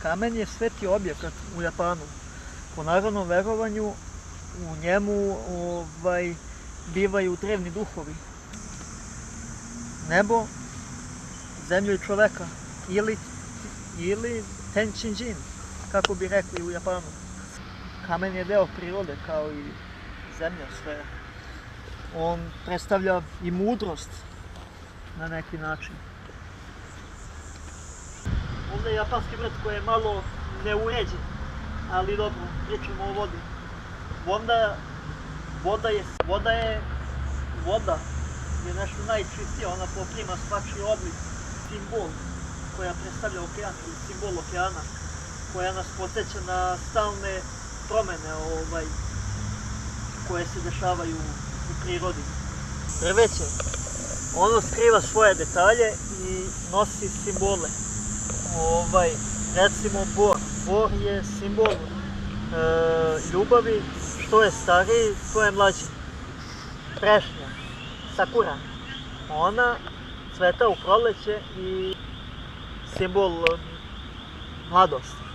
Kamen je sveti objekat u Japanu. Po narodnom verovanju u njemu bivaju drevni duhovi. Nebo, zemlju i čoveka. Ili Tenjin, kako bi rekli u Japanu. Kamen je deo prirode, kao i zemlja sve. On predstavlja i mudrost na neki način. Ovdje je japanski vrt koji je malo neuređen, ali dobro, pričamo o vodi. Voda je nešto najčistije, ona poprima svačiji oblik, simbol koja predstavlja okean ili simbol okeana, koja nas podsjeća na stalne promene koje se dešavaju u prirodi. Drveće, ono skriva svoje detalje i nosi simbole. Recimo bor je simbol ljubavi, što je stariji, to je mlađi. Trešnja, sakura, ona cveta u proleće i simbol mladosti.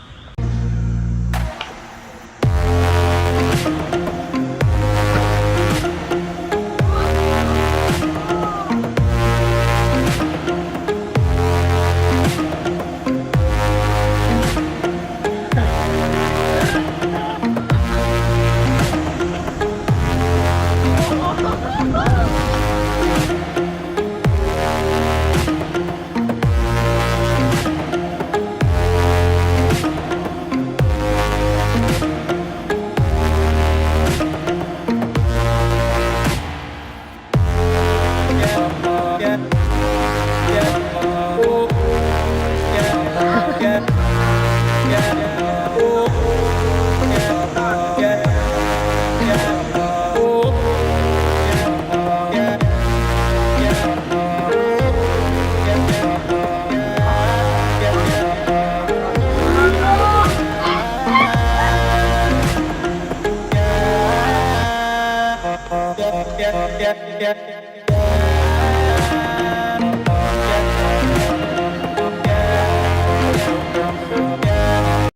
Yeah.